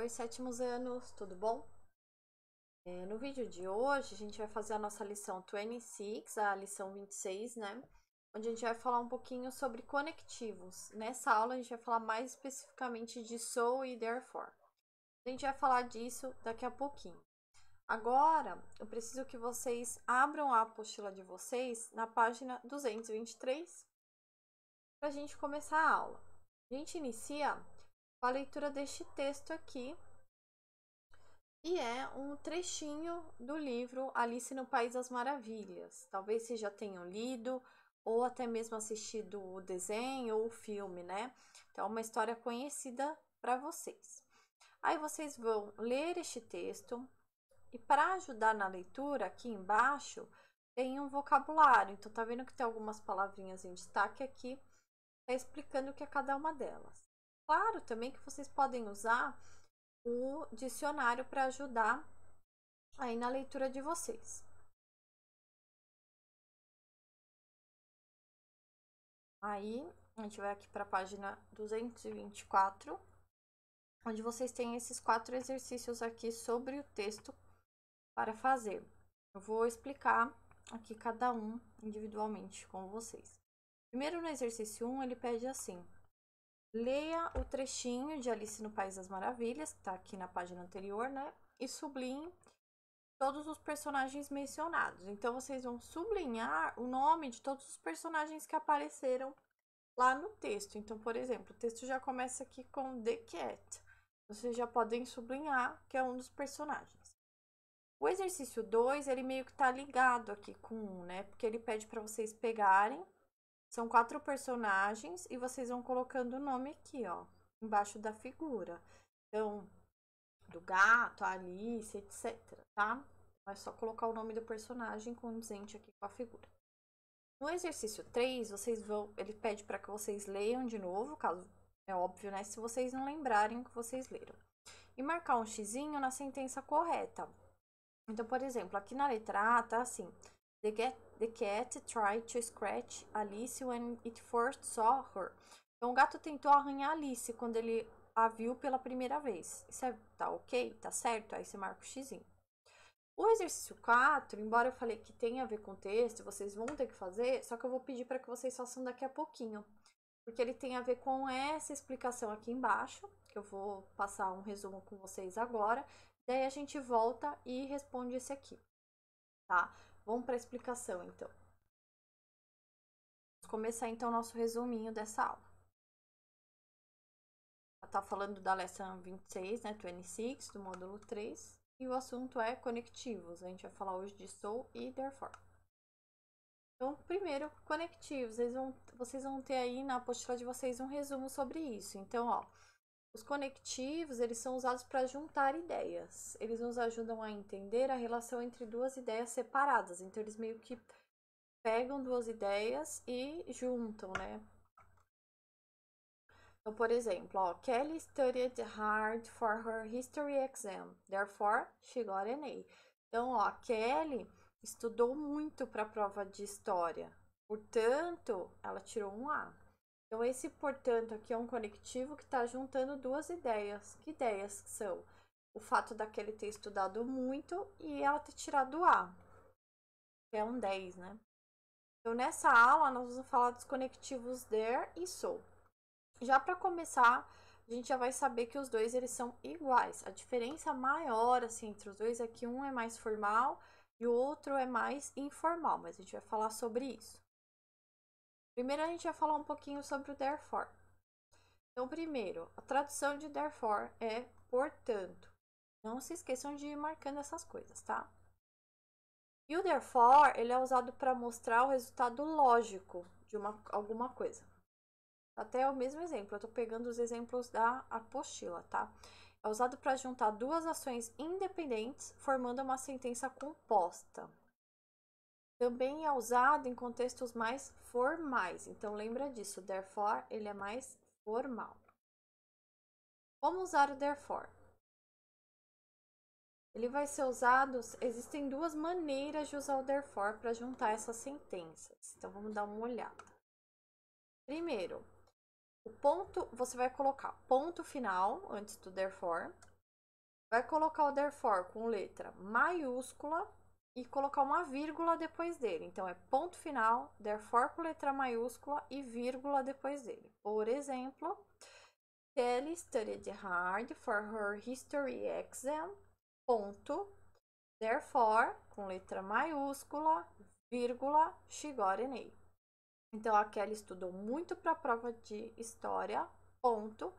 Oi, sétimos anos, tudo bom? No vídeo de hoje, a gente vai fazer a nossa lição 26, a lição 26, né? Onde a gente vai falar um pouquinho sobre conectivos. Nessa aula, a gente vai falar mais especificamente de so e therefore. A gente vai falar disso daqui a pouquinho. Agora, eu preciso que vocês abram a apostila de vocês na página 223 para a gente começar a aula. A gente inicia com a leitura deste texto aqui, e é um trechinho do livro Alice no País das Maravilhas. Talvez vocês já tenham lido ou até mesmo assistido o desenho ou o filme, né? Então, é uma história conhecida para vocês. Aí vocês vão ler este texto e para ajudar na leitura, aqui embaixo tem um vocabulário. Então, tá vendo que tem algumas palavrinhas em destaque aqui, tá explicando o que é cada uma delas. Claro também que vocês podem usar o dicionário para ajudar aí na leitura de vocês. Aí, a gente vai aqui para a página 224, onde vocês têm esses 4 exercícios aqui sobre o texto para fazer. Eu vou explicar aqui cada um individualmente com vocês. Primeiro, no exercício 1, ele pede assim: leia o trechinho de Alice no País das Maravilhas, que está aqui na página anterior, né? E sublinhe todos os personagens mencionados. Então, vocês vão sublinhar o nome de todos os personagens que apareceram lá no texto. Então, por exemplo, o texto já começa aqui com The Cat. Vocês já podem sublinhar que é um dos personagens. O exercício 2, ele meio que tá ligado aqui com 1, né? Porque ele pede para vocês pegarem. São 4 personagens e vocês vão colocando o nome aqui, ó, embaixo da figura. Então, do gato, a Alice, etc, tá? É só colocar o nome do personagem condizente aqui com a figura. No exercício 3, vocês vão, ele pede para que vocês leiam de novo, caso é óbvio, né, se vocês não lembrarem o que vocês leram. E marcar um xizinho na sentença correta. Então, por exemplo, aqui na letra A tá assim: The cat tried to scratch Alice when it first saw her. Então, o gato tentou arranhar Alice quando ele a viu pela primeira vez. Isso tá ok? Tá certo? Aí você marca o xizinho. O exercício 4, embora eu falei que tem a ver com texto, vocês vão ter que fazer, só que eu vou pedir para que vocês façam daqui a pouquinho. Porque ele tem a ver com essa explicação aqui embaixo, que eu vou passar um resumo com vocês agora. Daí a gente volta e responde esse aqui, tá? Vamos para a explicação, então. Vamos começar, então, nosso resuminho dessa aula. Tá falando da lição 26, né, 26, do módulo 3. E o assunto é conectivos. A gente vai falar hoje de so e therefore. Então, primeiro, conectivos. Vocês vão ter aí na apostila de vocês um resumo sobre isso. Então, ó, os conectivos, eles são usados para juntar ideias. Eles nos ajudam a entender a relação entre duas ideias separadas. Então, eles meio que pegam duas ideias e juntam, né? Então, por exemplo, ó, Kelly studied hard for her history exam. Therefore, she got an A. Então, ó, Kelly estudou muito para a prova de história. Portanto, ela tirou um A. Então, esse portanto aqui é um conectivo que está juntando duas ideias. Que ideias são? O fato da Kelly ter estudado muito e ela ter tirado A. Que é um 10, né? Então, nessa aula, nós vamos falar dos conectivos there e so. Já para começar, a gente já vai saber que os dois eles são iguais. A diferença maior assim entre os dois é que um é mais formal e o outro é mais informal, mas a gente vai falar sobre isso. Primeiro a gente vai falar um pouquinho sobre o therefore. Então, primeiro, a tradução de therefore é portanto. Não se esqueçam de ir marcando essas coisas, tá? E o therefore, ele é usado para mostrar o resultado lógico de alguma coisa. Até o mesmo exemplo, eu tô pegando os exemplos da apostila, tá? É usado para juntar duas ações independentes, formando uma sentença composta. Também é usado em contextos mais formais. Então, lembra disso, therefore, ele é mais formal. Como usar o therefore? Ele vai ser usado, existem duas maneiras de usar o therefore para juntar essas sentenças. Então, vamos dar uma olhada. Primeiro, o ponto, você vai colocar ponto final antes do therefore. vai colocar o therefore com letra maiúscula e colocar uma vírgula depois dele. Então, é ponto final, therefore com letra maiúscula e vírgula depois dele. Por exemplo, Kelly studied hard for her history exam, ponto, therefore, com letra maiúscula, vírgula, she got an A. Então, a Kelly estudou muito para a prova de história, ponto,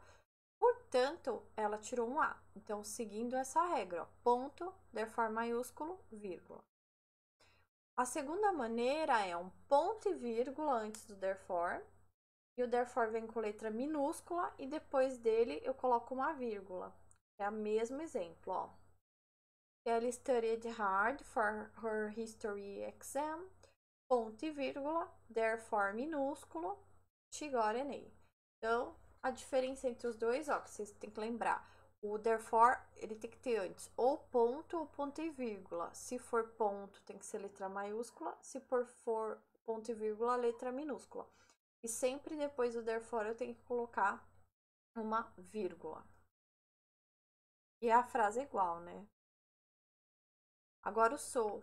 portanto, ela tirou um A. Então, seguindo essa regra, ó, ponto, therefore maiúsculo, vírgula. A segunda maneira é um ponto e vírgula antes do therefore, e o therefore vem com letra minúscula, e depois dele eu coloco uma vírgula. É o mesmo exemplo, ó. Kelly studied hard for her history exam, ponto e vírgula, therefore minúsculo, she got an A. Então, a diferença entre os dois, ó, que vocês têm que lembrar. O therefore, ele tem que ter antes ou ponto e vírgula. Se for ponto, tem que ser letra maiúscula. Se for ponto e vírgula, letra minúscula. E sempre depois do therefore eu tenho que colocar uma vírgula. E a frase é igual, né? Agora o so.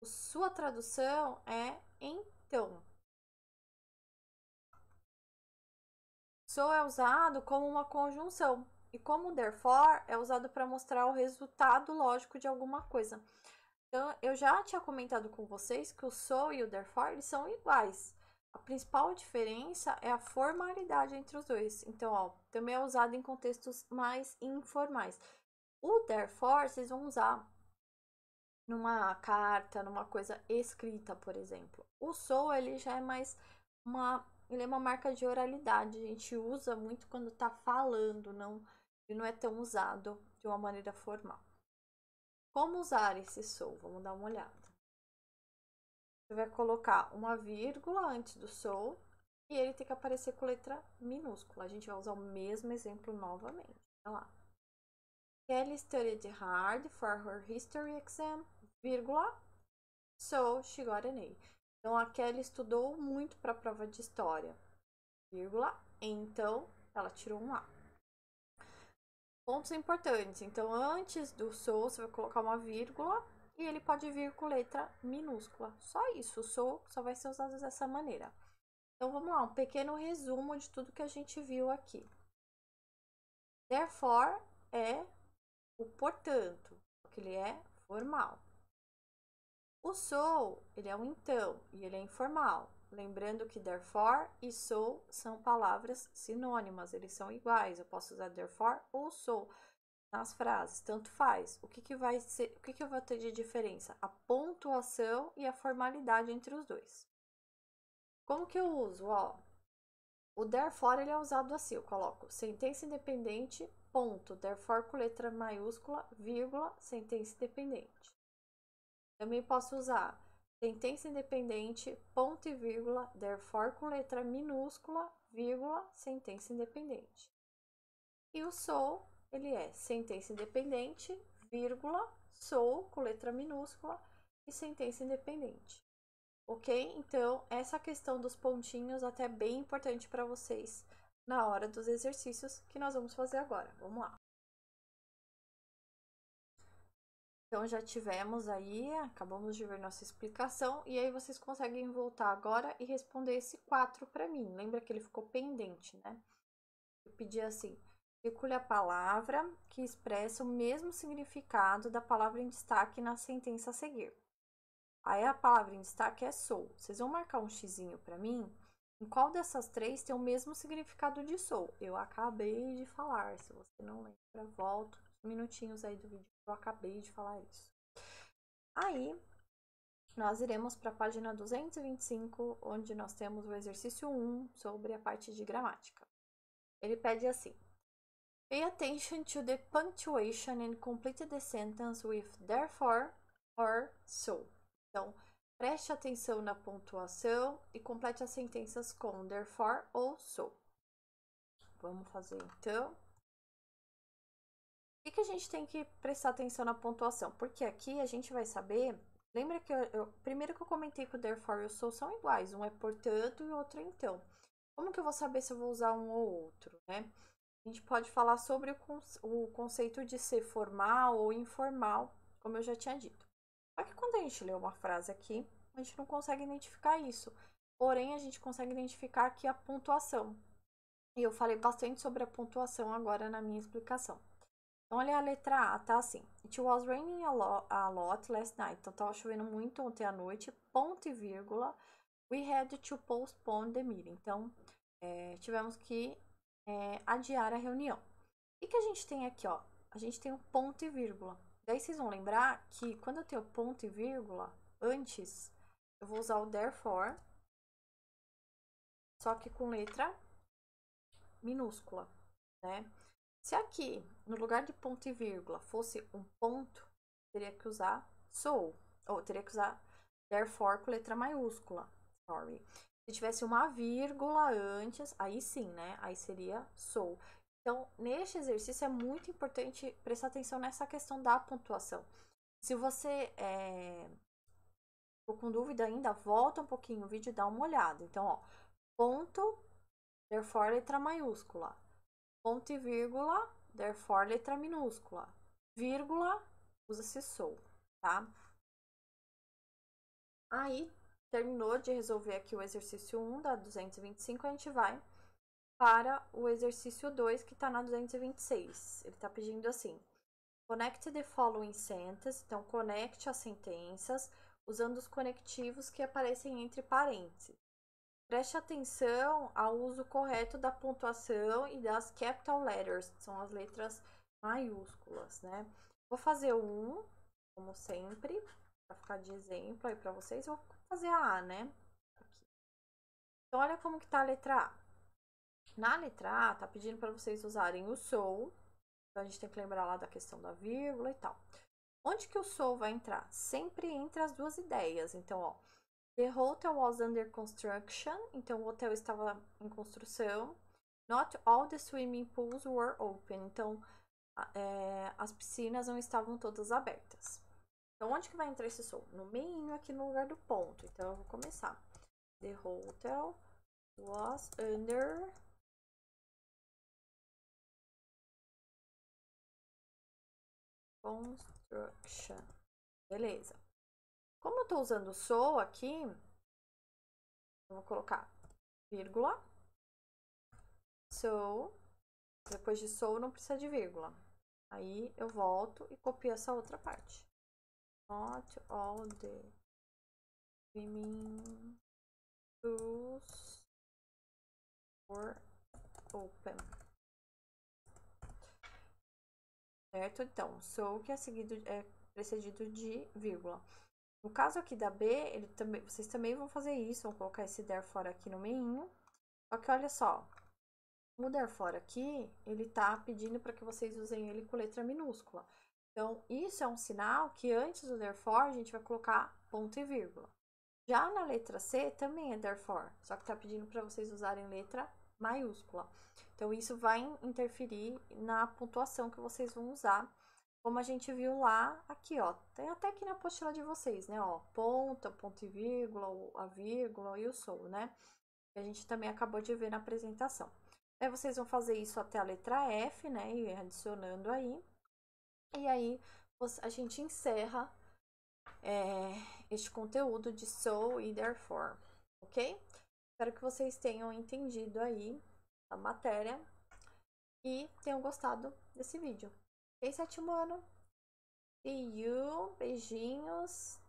Sua tradução é então. So é usado como uma conjunção. E como therefore é usado para mostrar o resultado lógico de alguma coisa. Então, eu já tinha comentado com vocês que o so e o therefore eles são iguais. A principal diferença é a formalidade entre os dois. Então, ó, também é usado em contextos mais informais. O therefore vocês vão usar numa carta, numa coisa escrita, por exemplo. O so, ele já é mais ele é uma marca de oralidade. A gente usa muito quando tá falando, ele não é tão usado de uma maneira formal. Como usar esse so? Vamos dar uma olhada. Você vai colocar uma vírgula antes do so e ele tem que aparecer com letra minúscula. A gente vai usar o mesmo exemplo novamente. Olha lá. Kelly studied hard for her history exam, vírgula, so she got an A. Então, a Kelly estudou muito para a prova de história, vírgula, então ela tirou um A. Pontos importantes. Então, antes do so, você vai colocar uma vírgula e ele pode vir com letra minúscula. Só isso, o so só vai ser usado dessa maneira. Então, vamos lá, um pequeno resumo de tudo que a gente viu aqui. Therefore é o portanto, porque ele é formal. O so, ele é um então e ele é informal. Lembrando que therefore e so são palavras sinônimas, eles são iguais. Eu posso usar therefore ou so nas frases, tanto faz. O que vai ser, o que eu vou ter de diferença? A pontuação e a formalidade entre os dois. Como que eu uso? Ó, o therefore ele é usado assim, eu coloco sentença independente, ponto, therefore com letra maiúscula, vírgula, sentença independente. Também posso usar sentença independente, ponto e vírgula, therefore com letra minúscula, vírgula, sentença independente. E o so, ele é sentença independente, vírgula, so com letra minúscula e sentença independente. Ok? Então, essa questão dos pontinhos até é bem importante para vocês na hora dos exercícios que nós vamos fazer agora. Vamos lá. Então, já tivemos aí, acabamos de ver nossa explicação, e aí vocês conseguem voltar agora e responder esse 4 para mim. Lembra que ele ficou pendente, né? Eu pedi assim, circule a palavra que expressa o mesmo significado da palavra em destaque na sentença a seguir. Aí a palavra em destaque é sou. Vocês vão marcar um xizinho para mim? Em qual dessas três tem o mesmo significado de sou? Eu acabei de falar. Se você não lembra, volto uns minutinhos aí do vídeo. Eu acabei de falar isso. Aí, nós iremos para a página 225, onde nós temos o exercício 1 sobre a parte de gramática. Ele pede assim: Pay attention to the punctuation and complete the sentence with therefore or so. Então, preste atenção na pontuação e complete as sentenças com therefore ou so. Vamos fazer então. Por que a gente tem que prestar atenção na pontuação? Porque aqui a gente vai saber. Lembra que primeiro que eu comentei que o therefore e o so são iguais. Um é portanto e o outro é então. Como que eu vou saber se eu vou usar um ou outro, né? a gente pode falar sobre o conceito de ser formal ou informal, como eu já tinha dito. Só que quando a gente lê uma frase aqui, a gente não consegue identificar isso. Porém, a gente consegue identificar aqui a pontuação. E eu falei bastante sobre a pontuação agora na minha explicação. Então, olha a letra A, tá assim. It was raining a lot last night. Então, tava chovendo muito ontem à noite, ponto e vírgula. We had to postpone the meeting. Então, tivemos que adiar a reunião. O que a gente tem aqui, ó? A gente tem um ponto e vírgula. Daí vocês vão lembrar que quando eu tenho ponto e vírgula, antes, eu vou usar o therefore, só que com letra minúscula, né? Se aqui, no lugar de ponto e vírgula, fosse um ponto, teria que usar so, ou teria que usar therefore com letra maiúscula, sorry. Se tivesse uma vírgula antes, aí sim, né? Aí seria so. Então, neste exercício é muito importante prestar atenção nessa questão da pontuação. Se você ficou com dúvida ainda, volta um pouquinho o vídeo e dá uma olhada. Então, ó, ponto, therefore, letra maiúscula. Ponto e vírgula, therefore, letra minúscula. Vírgula, usa-se so, tá? Aí, terminou de resolver aqui o exercício 1 da 225, a gente vai para o exercício 2, que está na 226. Ele está pedindo assim: connect the following sentences. Então, conecte as sentenças usando os conectivos que aparecem entre parênteses. Preste atenção ao uso correto da pontuação e das capital letters, que são as letras maiúsculas, né? Vou fazer um, como sempre, para ficar de exemplo aí para vocês. Vou fazer a A, né? Aqui. Então, olha como que tá a letra A. Na letra A, tá pedindo para vocês usarem o so. Então, a gente tem que lembrar lá da questão da vírgula e tal. Onde que o so vai entrar? Sempre entre as duas ideias. Então, ó, the hotel was under construction. Então, o hotel estava em construção. Not all the swimming pools were open. Então, as piscinas não estavam todas abertas. Então, onde que vai entrar esse so? No meinho, aqui no lugar do ponto. Então, eu vou começar. The hotel was under construction. Beleza. Como eu tô usando so aqui, eu vou colocar vírgula. So. Depois de so, não precisa de vírgula. Aí eu volto e copio essa outra parte. Not all the swimming pools were open. Certo? Então, so que é precedido de vírgula. No caso aqui da B, vocês também vão fazer isso, vão colocar esse therefore aqui no meinho. Só que olha só, o therefore aqui, ele tá pedindo para que vocês usem ele com letra minúscula. Então, isso é um sinal que antes do therefore, a gente vai colocar ponto e vírgula. Já na letra C, também é therefore, só que tá pedindo para vocês usarem letra maiúscula. Então, isso vai interferir na pontuação que vocês vão usar, como a gente viu lá, aqui, ó. Tem até aqui na apostila de vocês, né, ó. Ponto e vírgula, a vírgula e o so, né? Que a gente também acabou de ver na apresentação. Aí, vocês vão fazer isso até a letra F, né, e adicionando aí. E aí, a gente encerra este conteúdo de so e therefore, ok? Espero que vocês tenham entendido aí a matéria e tenham gostado desse vídeo. Ok, sétimo ano? See you, beijinhos.